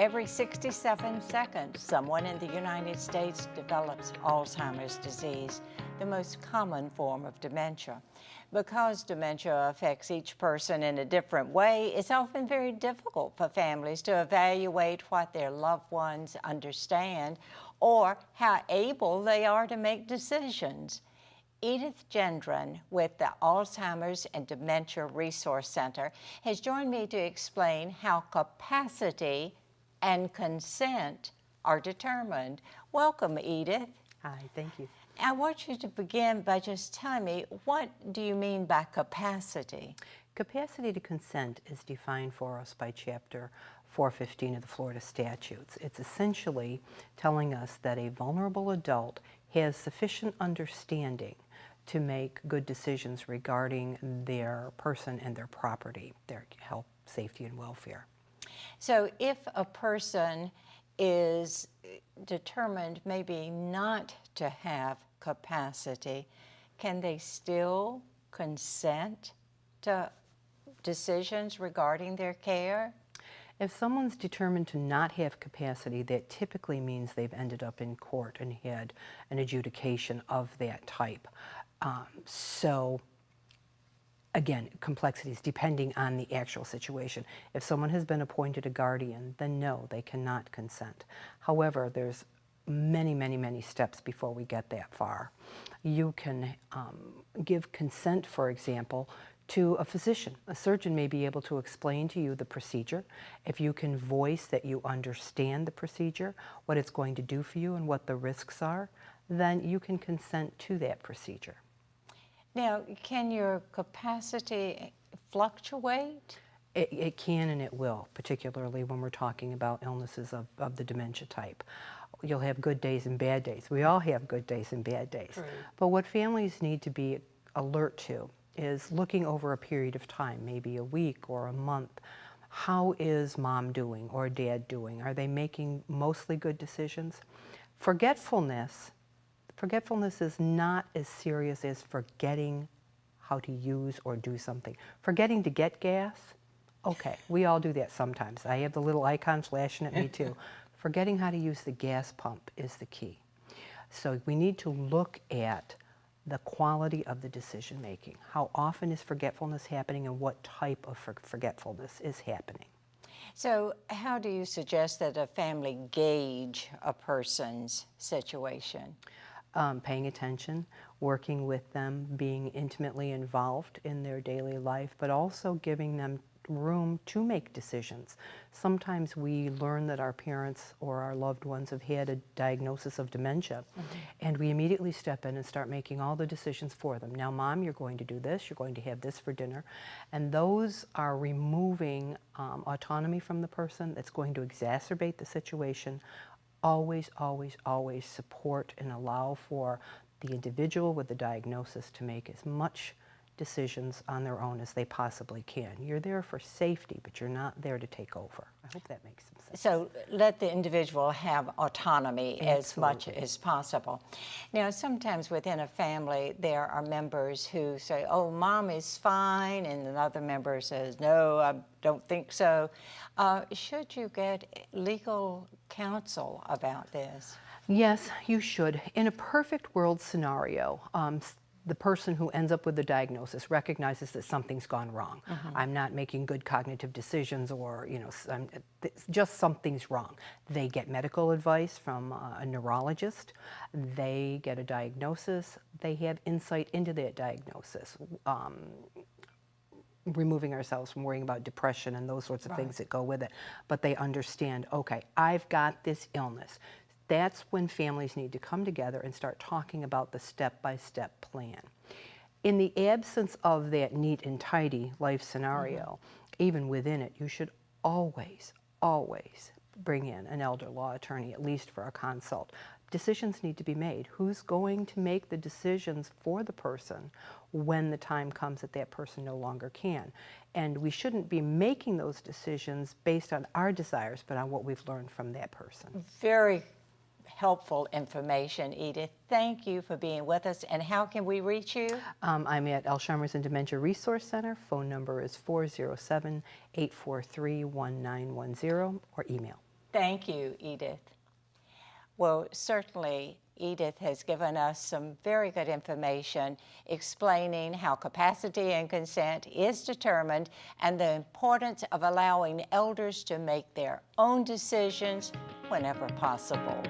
Every 67 seconds, someone in the United States develops Alzheimer's disease, the most common form of dementia. Because dementia affects each person in a different way, it's often very difficult for families to evaluate what their loved ones understand or how able they are to make decisions. Edith Gendron with the Alzheimer's and Dementia Resource Center has joined me to explain how capacity and consent are determined. Welcome, Edith. Hi, thank you. I want you to begin by just telling me, what do you mean by capacity? Capacity to consent is defined for us by Chapter 415 of the Florida statutes. It's essentially telling us that a vulnerable adult has sufficient understanding to make good decisions regarding their person and their property, their health, safety, and welfare. So if a person is determined maybe not to have capacity, can they still consent to decisions regarding their care? If someone's determined to not have capacity, that typically means they've ended up in court and had an adjudication of that type. So again, complexities depending on the actual situation. If someone has been appointed a guardian, then no, they cannot consent. However, there's many steps before we get that far. You can give consent, for example, to a physician. A surgeon may be able to explain to you the procedure. If you can voice that you understand the procedure, what it's going to do for you and what the risks are, then you can consent to that procedure. Now, can your capacity fluctuate? It can and it will, particularly when we're talking about illnesses of the dementia type. You'll have good days and bad days. We all have good days and bad days. Right. But what families need to be alert to is looking over a period of time, maybe a week or a month. How is mom doing or dad doing? Are they making mostly good decisions? Forgetfulness is not as serious as forgetting how to use or do something. Forgetting to get gas, okay, we all do that sometimes. I have the little icon flashing at me too. Forgetting how to use the gas pump is the key. So we need to look at the quality of the decision making. How often is forgetfulness happening and what type of forgetfulness is happening? So how do you suggest that a family gauge a person's situation? Paying attention, working with them, being intimately involved in their daily life, but also giving them room to make decisions. Sometimes we learn that our parents or our loved ones have had a diagnosis of dementia, and we immediately step in and start making all the decisions for them. Now, Mom, you're going to do this, you're going to have this for dinner, and those are removing autonomy from the person. That's going to exacerbate the situation. Always support and allow for the individual with the diagnosis to make as much decisions on their own as they possibly can. You're there for safety, but you're not there to take over. I hope that makes some sense. So let the individual have autonomy as much Absolutely. as possible. Now, sometimes within a family, there are members who say, oh, Mom is fine, and another member says, no, I don't think so. Should you get legal counsel about this? Yes, you should. In a perfect world scenario, the person who ends up with the diagnosis recognizes that something's gone wrong. I'm not making good cognitive decisions, or just something's wrong. They get medical advice from a neurologist. They get a diagnosis. They have insight into that diagnosis. Removing ourselves from worrying about depression and those sorts of things that go with it. But they understand, okay, I've got this illness. That's when families need to come together and start talking about the step-by-step plan. In the absence of that neat and tidy life scenario, even within it, you should always bring in an elder law attorney, at least for a consult. Decisions need to be made. Who's going to make the decisions for the person when the time comes that that person no longer can? And we shouldn't be making those decisions based on our desires, but on what we've learned from that person. Very helpful information, Edith. Thank you for being with us. And how can we reach you? I'm at Alzheimer's and Dementia Resource Center. Phone number is 407-843-1910, or email. Thank you, Edith. Well, certainly, Edith has given us some very good information explaining how capacity and consent is determined and the importance of allowing elders to make their own decisions whenever possible.